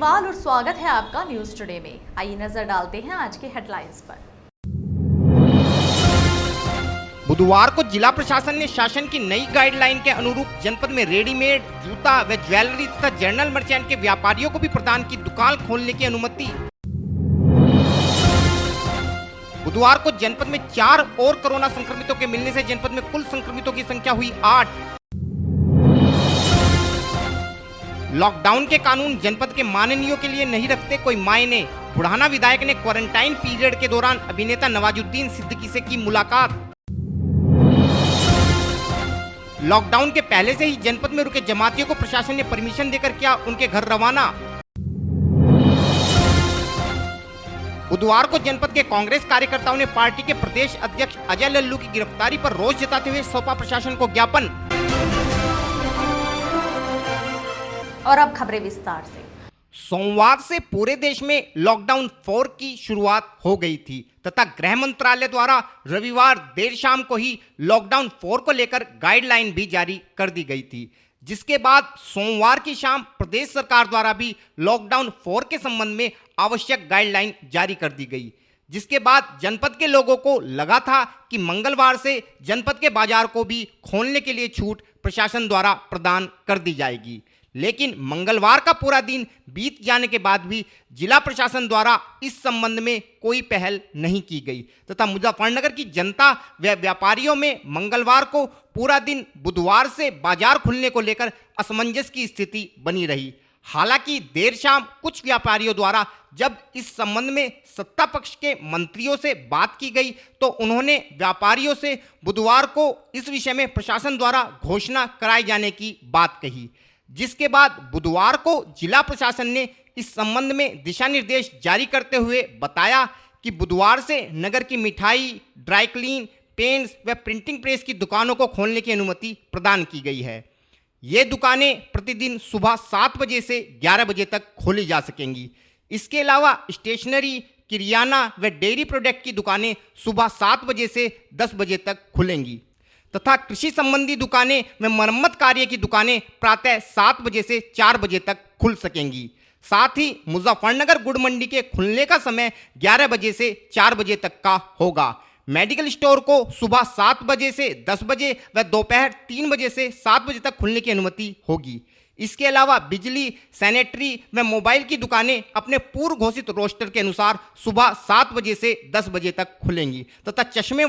केजरीवाल और स्वागत है आपका न्यूज टुडे में। आइए नजर डालते हैं आज के हेडलाइंस पर। बुधवार को जिला प्रशासन ने शासन की नई गाइडलाइन के अनुरूप जनपद में रेडीमेड जूता व ज्वेलरी तथा जनरल मर्चेंट के व्यापारियों को भी प्रदान की दुकान खोलने की अनुमति। बुधवार को जनपद में 4 और कोरोना संक्रमितों के मिलने से जनपद में कुल संक्रमितों की संख्या हुई 8। लॉकडाउन के कानून जनपद के माननीयों के लिए नहीं रखते कोई मायने। बुढ़ाना विधायक ने क्वारंटाइन पीरियड के दौरान अभिनेता नवाजुद्दीन सिद्दीकी से की मुलाकात। लॉकडाउन के पहले से ही जनपद में रुके जमातियों को प्रशासन ने परमिशन देकर किया उनके घर रवाना। बुधवार को जनपद के कांग्रेस कार्यकर्ताओं ने पार्टी के प्रदेश अध्यक्ष अजय लल्लू की गिरफ्तारी पर रोष जताते हुए सौंपा प्रशासन को ज्ञापन। और अब खबरें विस्तार से। सोमवार से पूरे देश में लॉकडाउन 4 की शुरुआत हो गई थी तथा गृह मंत्रालय द्वारा रविवार देर शाम को ही लॉकडाउन 4 को लेकर गाइडलाइन भी जारी कर दी गई थी, जिसके बाद सोमवार की शाम प्रदेश सरकार द्वारा भी लॉकडाउन 4 के संबंध में आवश्यक गाइडलाइन जारी कर दी गई, जिसके बाद जनपद के लोगों को लगा था कि मंगलवार से जनपद के बाजार को भी खोलने के लिए छूट प्रशासन द्वारा प्रदान कर दी जाएगी। लेकिन मंगलवार का पूरा दिन बीत जाने के बाद भी जिला प्रशासन द्वारा इस संबंध में कोई पहल नहीं की गई तथा मुजफ्फरनगर की जनता व व्यापारियों में मंगलवार को पूरा दिन बुधवार से बाजार खुलने को लेकर असमंजस की स्थिति बनी रही। हालांकि देर शाम कुछ व्यापारियों द्वारा जब इस संबंध में सत्ता पक्ष के मंत्रियों से बात की गई तो उन्होंने व्यापारियों से बुधवार को इस विषय में प्रशासन द्वारा घोषणा कराए जाने की बात कही, जिसके बाद बुधवार को जिला प्रशासन ने इस संबंध में दिशा निर्देश जारी करते हुए बताया कि बुधवार से नगर की मिठाई, ड्राई क्लीन, पेंट्स व प्रिंटिंग प्रेस की दुकानों को खोलने की अनुमति प्रदान की गई है। ये दुकानें प्रतिदिन सुबह 7 बजे से 11 बजे तक खोली जा सकेंगी। इसके अलावा स्टेशनरी, किरियाना व डेयरी प्रोडक्ट की दुकानें सुबह 7 बजे से 10 बजे तक खुलेंगी तथा कृषि संबंधी दुकानें व मरम्मत कार्य की दुकानें प्रातः 7 बजे से 4 बजे तक खुल सकेंगी। साथ ही मुजफ्फरनगर गुड़ मंडी के खुलने का समय 11 बजे से 4 बजे तक का होगा। मेडिकल स्टोर को सुबह 7 बजे से 10 बजे व दोपहर 3 बजे से 7 बजे तक खुलने की अनुमति होगी। इसके अलावा बिजली, सैनिटरी व मोबाइल की दुकानें अपने पूर्व घोषित रोस्टर के अनुसार सुबह 7 बजे से 10 बजे तक खुलेंगी तथा चश्मे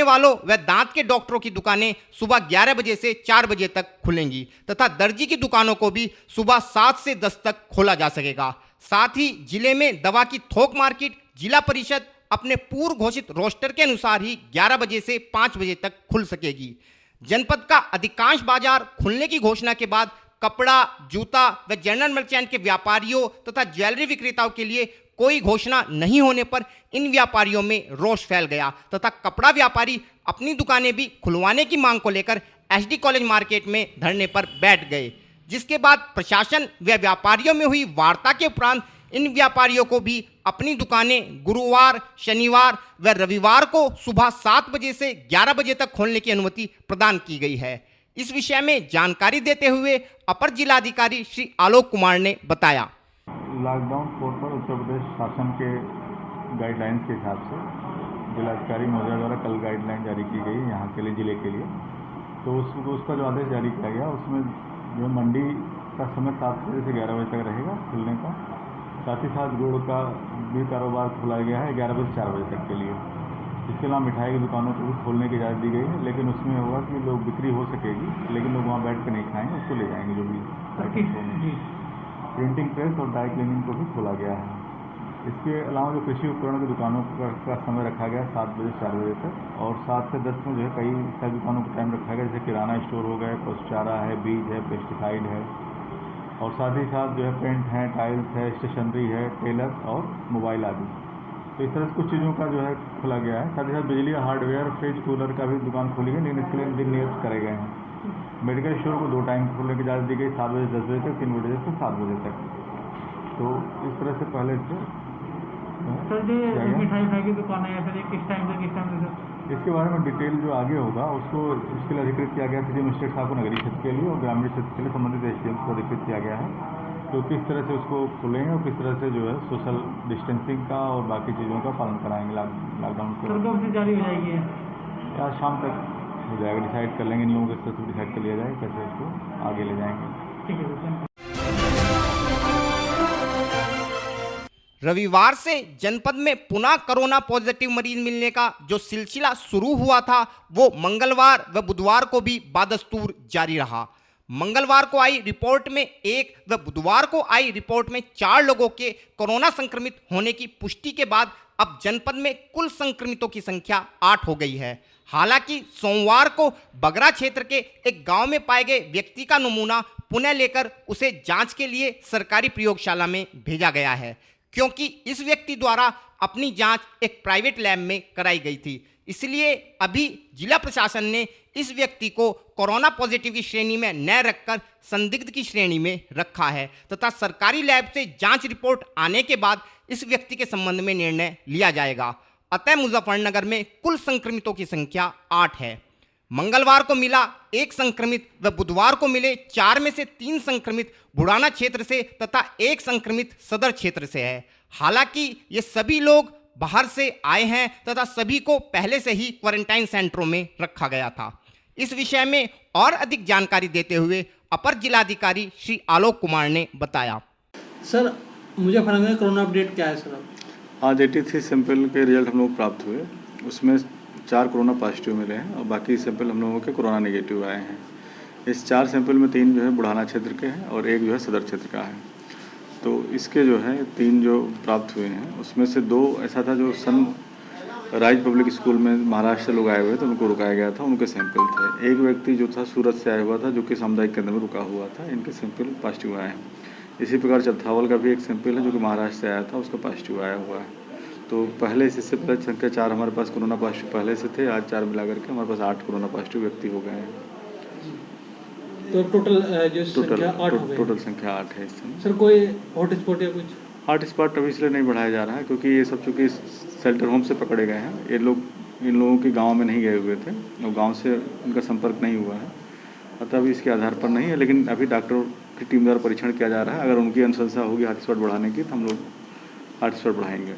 वालों व दांत के डॉक्टरों की दुकानें सुबह 11 बजे से 4 बजे तक खुलेंगी तथा दर्जी की दुकानों को भी सुबह 7 से 10 तक खोला जा सकेगा। साथ ही जिले में दवा की थोक मार्केट जिला परिषद अपने पूर्व घोषित रोस्टर के अनुसार ही 11 बजे से 5 बजे तक खुल सकेगी। जनपद का अधिकांश बाजार खुलने की घोषणा के बाद कपड़ा, जूता व जनरल मर्चेंट के व्यापारियों तथा ज्वेलरी विक्रेताओं के लिए कोई घोषणा नहीं होने पर इन व्यापारियों में रोष फैल गया तथा कपड़ा व्यापारी अपनी दुकानें भी खुलवाने की मांग को लेकर एसडी कॉलेज मार्केट में धरने पर बैठ गए, जिसके बाद प्रशासन व व्यापारियों में हुई वार्ता के उपरांत इन व्यापारियों को भी अपनी दुकानें गुरुवार, शनिवार व रविवार को सुबह 7 बजे से 11 बजे तक खोलने की अनुमति प्रदान की गई है। इस विषय में जानकारी देते हुए अपर जिलाधिकारी श्री आलोक कुमार ने बताया। लॉकडाउन 4 पर उत्तर प्रदेश शासन के गाइडलाइंस के हिसाब से जिलाधिकारी महोदय द्वारा कल गाइडलाइन जारी की गई यहाँ के लिए, जिले के लिए। तो उसका जो आदेश जारी किया गया उसमें जो मंडी का समय 7 बजे से 11 बजे तक रहेगा खुलने का। साथ ही साथ गुड़ का भी कारोबार खुला गया है 11 बजे से 4 बजे तक के लिए। इसके अलावा मिठाई की दुकानों को भी खोलने की इजाज़त दी गई है, लेकिन उसमें होगा कि लोग बिक्री हो सकेगी, लेकिन लोग वहाँ बैठ कर नहीं खाएंगे, उसको ले जाएंगे जो भी। प्रिंटिंग प्रेस और ड्राई क्लीनिंग को भी खोला गया है। इसके अलावा जो कृषि उपकरण की दुकानों का समय रखा गया 7 बजे से 4 बजे तक, और 7 से 10 में जो है कई सारी दुकानों का टाइम रखा गया, जैसे किराना स्टोर हो गए, पशु चारा है, बीज है, पेस्टिसाइड है, और साथ ही साथ जो है पेंट है, टाइल्स है, स्टेशनरी है, टेलर और मोबाइल आदि। तो इस तरह से कुछ चीज़ों का जो है खुला गया है। साथ ही साथ बिजली, हार्डवेयर, फ्रिज, कूलर का भी दुकान खुली है, लेकिन इसके लिए दिन नियुक्त करे गए हैं। मेडिकल स्टोर को 2 टाइम खोलने की इजाज़त दी गई, 7 बजे से 10 बजे तक, 3 बजे से 7 बजे तक। तो इस तरह से पहले से सर जो मिठाई की दुकान है फिर किस टाइम से किस टाइम से, इसके बारे में डिटेल जो आगे होगा उसके लिए अधिकृत किया गया है। मजिस्ट्रेट साहब को नगरीय क्षेत्र के लिए और ग्रामीण क्षेत्र के लिए संबंधित एसडीएम को अधिकृत किया गया है। तो तो किस तरह से उसको खोलेंगे और किस तरह से जो है सोशल डिस्टेंसिंग का और बाकी चीज़ों का पालन कराएंगे लॉकडाउन के सर कब से जारी हो जाएगी ये? या शाम तक हो जाएगा, डिसाइड कर लेंगे इन लोगों के स्तर से डिसाइड कर लिया जाए कैसे इसको आगे ले जाएंगे। ठीक है सर। रविवार से जनपद में पुनः कोरोना पॉजिटिव मरीज मिलने का जो सिलसिला शुरू हुआ था वो मंगलवार व बुधवार को भी बादस्तूर जारी रहा। मंगलवार को आई रिपोर्ट में 1 व बुधवार को आई रिपोर्ट में 4 लोगों के कोरोना संक्रमित होने की पुष्टि के बाद अब जनपद में कुल संक्रमितों की संख्या 8 हो गई है। हालांकि सोमवार को बगरा क्षेत्र के एक गांव में पाए गए व्यक्ति का नमूना पुनः लेकर उसे जांच के लिए सरकारी प्रयोगशाला में भेजा गया है, क्योंकि इस व्यक्ति द्वारा अपनी जांच एक प्राइवेट लैब में कराई गई थी। इसलिए अभी जिला प्रशासन ने इस व्यक्ति को कोरोना पॉजिटिव की श्रेणी में न रखकर संदिग्ध की श्रेणी में रखा है तथा सरकारी लैब से जांच रिपोर्ट आने के बाद इस व्यक्ति के संबंध में निर्णय लिया जाएगा। अतः मुजफ्फरनगर में कुल संक्रमितों की संख्या 8 है। मंगलवार को मिला 1 संक्रमित व बुधवार को मिले 4 में से 3 संक्रमित बुढ़ाना क्षेत्र से तथा 1 संक्रमित सदर क्षेत्र से है। हालांकि ये सभी लोग बाहर से आए हैं तथा सभी को पहले से ही क्वारंटाइन सेंटरों में रखा गया था। इस विषय में और अधिक जानकारी देते हुए अपर जिलाधिकारी श्री आलोक कुमार ने बताया। सर मुजफ्फरनगर में कोरोना अपडेट क्या है सर? आज 83 सैंपल के रिजल्ट हम लोग प्राप्त हुए, उसमें 4 कोरोना पॉजिटिव मिले हैं और बाकी सैंपल हम लोगों के कोरोना नेगेटिव आए हैं। इस 4 सैंपल में 3 जो है बुढ़ाना क्षेत्र के हैं और 1 जो है सदर क्षेत्र का है। तो इसके जो है 3 जो प्राप्त हुए हैं उसमें से 2 ऐसा था जो सन राइज पब्लिक स्कूल में महाराष्ट्र से लोग आए हुए थे, उनको रुकाया गया था, उनके सैंपल थे। 1 व्यक्ति जो था सूरत से आया हुआ था जो कि सामुदायिक केंद्र में रुका हुआ था, इनके सैंपल पॉजिटिव आए हैं। इसी प्रकार चरथावल का भी एक सैंपल है जो कि महाराष्ट्र से आया था, उसका पॉजिटिव आया हुआ है। तो पहले इससे पहले संख्या 4 हमारे पास कोरोना पॉजिटिव पहले से थे, आज 4 मिलाकर के हमारे पास 8 कोरोना पॉजिटिव व्यक्ति हो गए हैं। तो टोटल जो संख्या 8 हो गई। टोटल संख्या 8 है इस समय। सर कोई हॉटस्पॉट या कुछ? हॉटस्पॉट अभी इसलिए नहीं बढ़ाया जा रहा है क्योंकि ये सब चूँकि शेल्टर होम से पकड़े गए हैं, ये लोग इन लोगों के गाँव में नहीं गए हुए थे और गाँव से उनका संपर्क नहीं हुआ है, अतः अभी इसके आधार पर नहीं है। लेकिन अभी डॉक्टरों की टीम द्वारा परीक्षण किया जा रहा है, अगर उनकी अनुशंसा होगी हॉटस्पॉट बढ़ाने की तो हम लोग हॉटस्पॉट बढ़ाएंगे।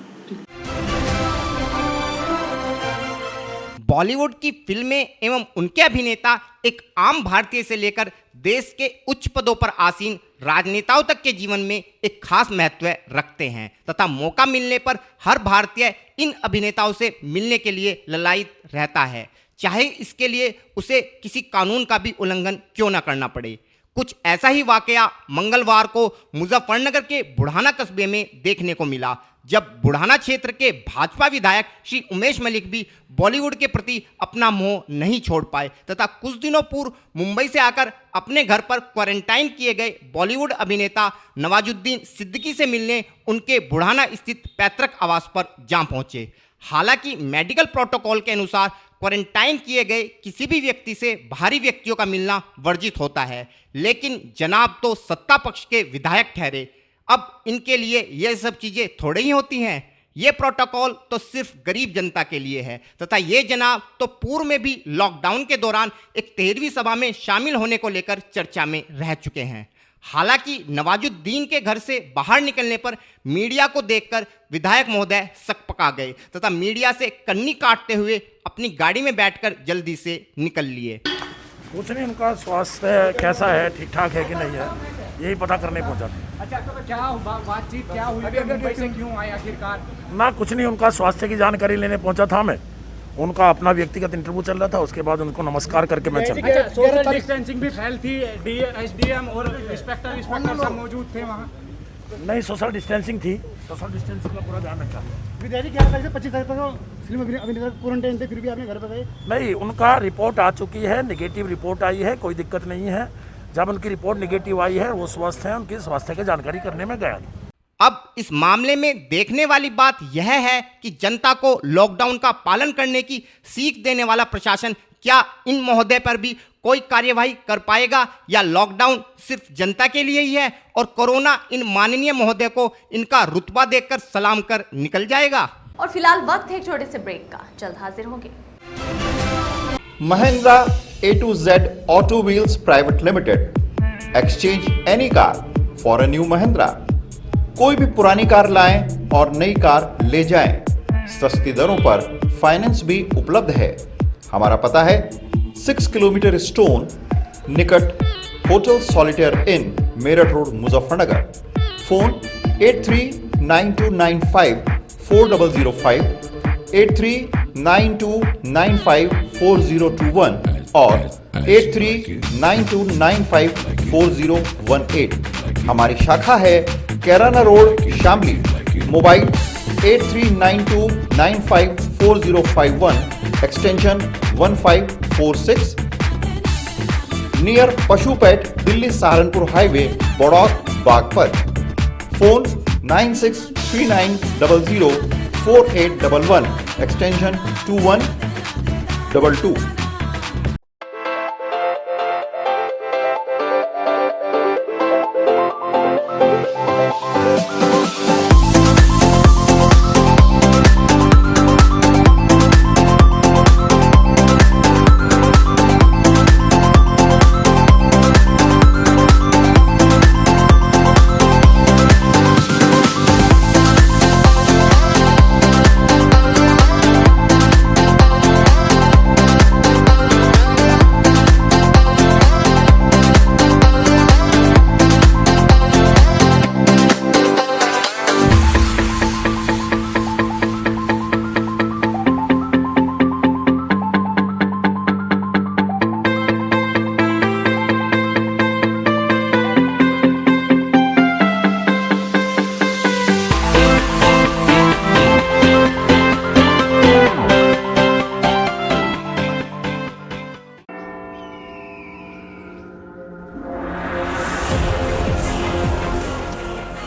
बॉलीवुड की फिल्में एवं उनके अभिनेता एक आम भारतीय से लेकर देश के उच्च पदों पर आसीन राजनेताओं तक के जीवन में एक खास महत्व रखते हैं तथा मौका मिलने पर हर भारतीय इन अभिनेताओं से मिलने के लिए ललायित रहता है, चाहे इसके लिए उसे किसी कानून का भी उल्लंघन क्यों न करना पड़े। कुछ ऐसा ही वाकया मंगलवार को मुजफ्फरनगर के बुढ़ाना कस्बे में देखने को मिला, जब बुढ़ाना क्षेत्र के भाजपा विधायक श्री उमेश मलिक भी बॉलीवुड के प्रति अपना मोह नहीं छोड़ पाए तथा कुछ दिनों पूर्व मुंबई से आकर अपने घर पर क्वारंटाइन किए गए बॉलीवुड अभिनेता नवाजुद्दीन सिद्दीकी से मिलने उनके बुढ़ाना स्थित पैतृक आवास पर जा पहुंचे। हालांकि मेडिकल प्रोटोकॉल के अनुसार क्वारंटाइन किए गए किसी भी व्यक्ति से बाहरी व्यक्तियों का मिलना वर्जित होता है, लेकिन जनाब तो सत्ता पक्ष के विधायक ठहरे। अब इनके लिए ये सब चीज़ें थोड़े ही होती हैं। ये प्रोटोकॉल तो सिर्फ गरीब जनता के लिए है तथा ये जनाब तो पूर्व में भी लॉकडाउन के दौरान एक 13वीं सभा में शामिल होने को लेकर चर्चा में रह चुके हैं। हालांकि नवाजुद्दीन के घर से बाहर निकलने पर मीडिया को देखकर विधायक महोदय सकपका गए तथा मीडिया से कन्नी काटते हुए अपनी गाड़ी में बैठकर जल्दी से निकल लिए। कुछ नहीं, उनका स्वास्थ्य कैसा है, ठीक ठाक है कि नहीं है, यही पता करने पहुंचा था। अच्छा, तो क्या बातचीत क्या हुई? मुंबई से क्यों आए आखिरकार? ना कुछ नहीं, उनका स्वास्थ्य की जानकारी लेने पहुंचा था मैं। उनका अपना व्यक्तिगत इंटरव्यू चल रहा था, उसके बाद उनको नमस्कार करके मैं चल। अच्छा, सोशल डिस्टेंसिंग भी फैल थी, एसडीएम और इंस्पेक्टर सब मौजूद थे वहाँ? नहीं, सोशल डिस्टेंसिंग थी, सोशल डिस्टेंसिंग का पूरा ध्यान रखा। विधायक 11 तारीख से 25 तारीख तक फिल्म अभिनेता क्वारंटाइन थे, फिर भी आपने घर पर गए? नहीं, उनका रिपोर्ट आ चुकी है, नेगेटिव रिपोर्ट आई है, कोई दिक्कत नहीं है। जब उनकी रिपोर्ट नेगेटिव आई है, वो स्वस्थ हैं, उनकी स्वास्थ्य की जानकारी करने में गया। अब इस मामले में देखने वाली बात यह है कि जनता को लॉकडाउन का पालन करने की सीख देने वाला प्रशासन क्या इन महोदय पर भी कोई कार्यवाही कर पाएगा या लॉकडाउन सिर्फ जनता के लिए ही है और कोरोना इन माननीय महोदय को इनका रुतबा देकर सलाम कर निकल जाएगा। और फिलहाल वक्त है एक छोटे से ब्रेक का, जल्द हाजिर होंगे। Mahindra A to Z Auto Wheels Private Limited. Exchange any car for a new Mahindra. कोई भी पुरानी कार लाएं और नई कार ले जाएं। सस्ती दरों पर फाइनेंस भी उपलब्ध है। हमारा पता है 6 किलोमीटर स्टोन निकट hotel Solitaire Inn Meerut road Muzaffarnagar. Phone 8392954005, 8392954021 और 8392954018। हमारी शाखा है Kairana road Shamli. Mobile 8392954051 extension 1546 near पशुपेट Delhi Saharanpur highway Baraut Baghpat. Phone 9639004811 extension 2122।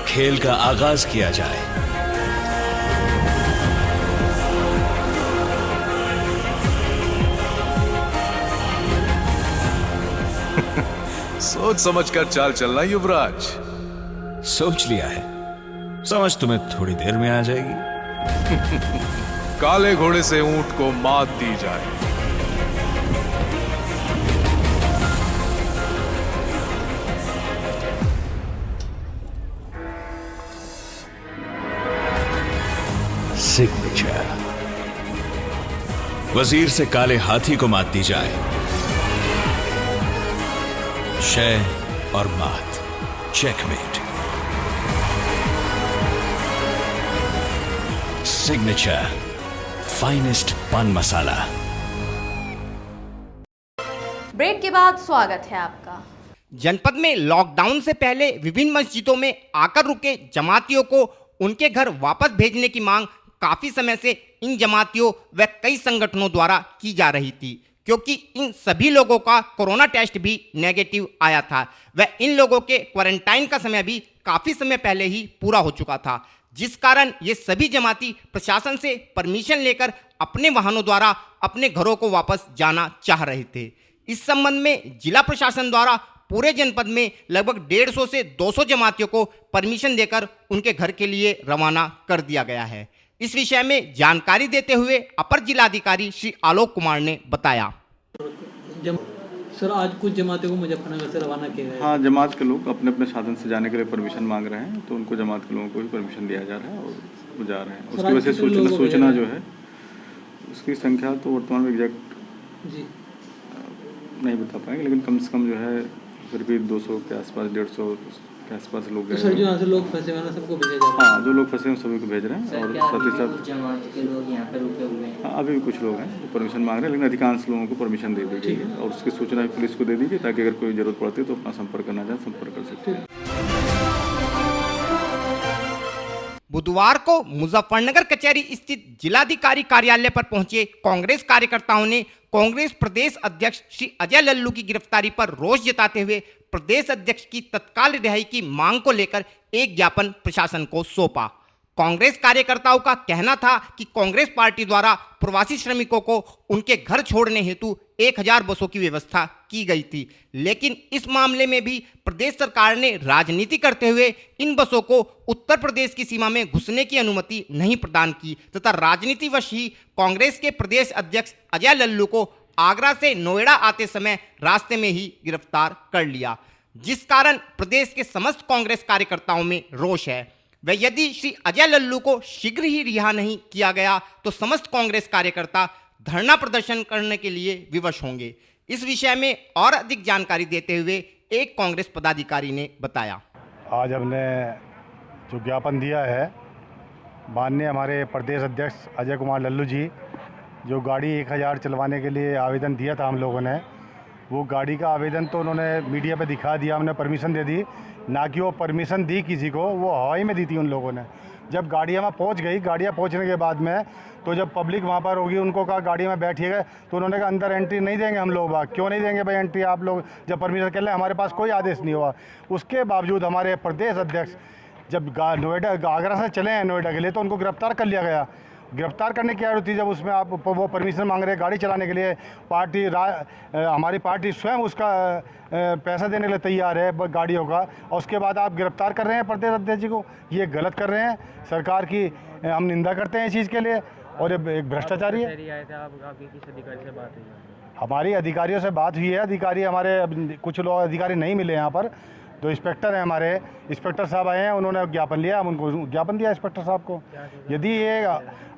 खेल का आगाज किया जाए। सोच समझकर चाल चलना युवराज। सोच लिया है, समझ तुम्हें थोड़ी देर में आ जाएगी। काले घोड़े से ऊंट को मात दी जाए। सिग्नेचर। वजीर से काले हाथी को मात दी जाए। शय और मात, चेकमेट। सिग्नेचर फाइनेस्ट पान मसाला। ब्रेक के बाद स्वागत है आपका। जनपद में लॉकडाउन से पहले विभिन्न मस्जिदों में आकर रुके जमातियों को उनके घर वापस भेजने की मांग काफी समय से इन जमातियों व कई संगठनों द्वारा की जा रही थी, क्योंकि इन सभी लोगों का कोरोना टेस्ट भी नेगेटिव आया था व इन लोगों के क्वारंटाइन का समय भी काफी समय पहले ही पूरा हो चुका था, जिस कारण ये सभी जमाती प्रशासन से परमिशन लेकर अपने वाहनों द्वारा अपने घरों को वापस जाना चाह रहे थे। इस संबंध में जिला प्रशासन द्वारा पूरे जनपद में लगभग 150 से 200 जमातियों को परमिशन देकर उनके घर के लिए रवाना कर दिया गया है। इस विषय में जानकारी देते हुए अपर जिलाधिकारी श्री आलोक कुमार ने बताया। सर, आज कुछ जमातों को मुजफ्फरनगर से रवाना किया गया है। हाँ, जमात के लोग अपने अपने साधन से जाने के लिए परमिशन मांग रहे हैं, तो उनको जमात के लोगों को भी परमिशन दिया जा रहा है और वो जा रहे हैं। उसकी वजह से सूचना जो है उसकी संख्या तो वर्तमान में एग्जैक्ट जी नहीं बता पाएंगे, लेकिन कम से कम जो है फिर भी 200 के आसपास, 150 के आसपास लोग गए। तो सर, जो यहाँ से लोग फंसे हुए हैं सबको भेजा जा रहा है? हाँ, जो लोग फंसे हैं सभी को भेज रहे हैं। और साथ ही साथ जमात के लोग यहाँ पे रुके हुए हैं। हाँ, अभी भी कुछ लोग हैं जो परमिशन मांग रहे हैं, लेकिन अधिकांश लोगों को परमिशन दे दी गई है और उसकी सूचना पुलिस को दे दी गई, ताकि अगर कोई जरूरत पड़ती है तो अपना संपर्क करना चाहे संपर्क कर सकते हैं। बुधवार को मुजफ्फरनगर कचहरी स्थित जिलाधिकारी कार्यालय पर पहुंचे कांग्रेस कार्यकर्ताओं ने कांग्रेस प्रदेश अध्यक्ष श्री अजय लल्लू की गिरफ्तारी पर रोष जताते हुए प्रदेश अध्यक्ष की तत्काल रिहाई की मांग को लेकर एक ज्ञापन प्रशासन को सौंपा। कांग्रेस कार्यकर्ताओं का कहना था कि कांग्रेस पार्टी द्वारा प्रवासी श्रमिकों को उनके घर छोड़ने हेतु 1000 बसों की व्यवस्था की गई थी, लेकिन इस मामले में भी प्रदेश सरकार ने राजनीति करते हुए इन बसों को उत्तर प्रदेश की सीमा में घुसने की अनुमति नहीं प्रदान की तथा राजनीतिवश ही कांग्रेस के प्रदेश अध्यक्ष अजय लल्लू को आगरा से नोएडा आते समय रास्ते में ही गिरफ्तार कर लिया। जिस कारण प्रदेश के समस्त कांग्रेस कार्यकर्ताओं में रोष है। व यदि श्री अजय लल्लू को शीघ्र ही रिहा नहीं किया गया तो समस्त कांग्रेस कार्यकर्ता धरना प्रदर्शन करने के लिए विवश होंगे। इस विषय में और अधिक जानकारी देते हुए एक कांग्रेस पदाधिकारी ने बताया, आज हमने जो ज्ञापन दिया है माननीय हमारे प्रदेश अध्यक्ष अजय कुमार लल्लू जी, जो गाड़ी 1000 चलवाने के लिए आवेदन दिया था हम लोगों ने, वो गाड़ी का आवेदन तो उन्होंने मीडिया पे दिखा दिया, हमने परमिशन दे दी, ना कि वो परमिशन दी किसी को, वो हवाई में दी थी उन लोगों ने। जब गाड़ियाँ वहाँ पहुँच गई, गाड़ियाँ पहुँचने के बाद में तो जब पब्लिक वहाँ पर होगी, उनको कहा गाड़ी में बैठिएगा, तो उन्होंने कहा अंदर एंट्री नहीं देंगे हम लोग। क्यों नहीं देंगे भाई एंट्री, आप लोग जब परमिशन कर लें, हमारे पास कोई आदेश नहीं हुआ। उसके बावजूद हमारे प्रदेश अध्यक्ष जब नोएडा आगरा से चले हैं नोएडा के लिए, तो उनको गिरफ्तार कर लिया गया। गिरफ्तार करने की जरूरत थी जब उसमें आप वो परमिशन मांग रहे हैं गाड़ी चलाने के लिए। हमारी पार्टी स्वयं उसका पैसा देने के लिए तैयार है गाड़ियों का, और उसके बाद आप गिरफ्तार कर रहे हैं प्रदेश अध्यक्ष जी को। ये गलत कर रहे हैं, सरकार की हम निंदा करते हैं इस चीज़ के लिए, और ये एक भ्रष्टाचारी है। हमारी अधिकारियों से बात हुई है, अधिकारी हमारे कुछ लोग अधिकारी नहीं मिले यहाँ पर, जो इंस्पेक्टर हैं हमारे, इंस्पेक्टर साहब आए हैं, उन्होंने ज्ञापन लिया, हम उनको ज्ञापन दिया इंस्पेक्टर साहब को। यदि ये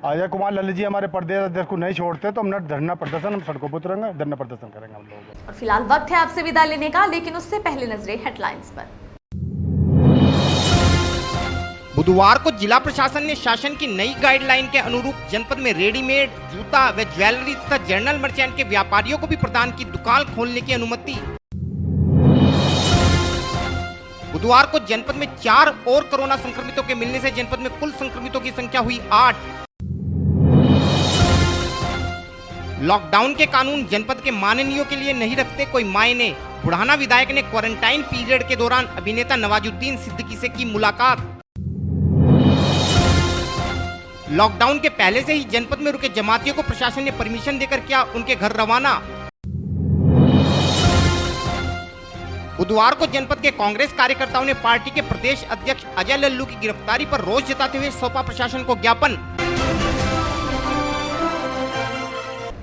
अजय कुमार लल्लू जी हमारे प्रदेश अध्यक्ष को नहीं छोड़ते तो हम धरना प्रदर्शन, हम सड़कों पर उतरेंगे, धरना प्रदर्शन करेंगे हम लोग। और फिलहाल वक्त है आपसे विदा लेने का, लेकिन उससे पहले नजरें हेडलाइंस पर। बुधवार को जिला प्रशासन ने शासन की नई गाइडलाइन के अनुरूप जनपद में रेडीमेड जूता व ज्वेलरी तथा जनरल मर्चेंट के व्यापारियों को भी प्रदान की दुकान खोलने की अनुमति। बुधवार को जनपद में 4 और कोरोना संक्रमितों के मिलने से जनपद में कुल संक्रमितों की संख्या हुई 8। लॉकडाउन के कानून जनपद के माननीयों के लिए नहीं रखते कोई मायने। बुढ़ाना विधायक ने क्वारंटाइन पीरियड के दौरान अभिनेता नवाजुद्दीन सिद्दीकी से की मुलाकात। लॉकडाउन के पहले से ही जनपद में रुके जमातियों को प्रशासन ने परमिशन देकर किया उनके घर रवाना। बुधवार को जनपद के कांग्रेस कार्यकर्ताओं ने पार्टी के प्रदेश अध्यक्ष अजय लल्लू की गिरफ्तारी पर रोष जताते हुए सौंपा प्रशासन को ज्ञापन।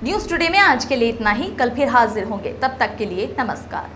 न्यूज़ टुडे में आज के लिए इतना ही, कल फिर हाजिर होंगे, तब तक के लिए नमस्कार।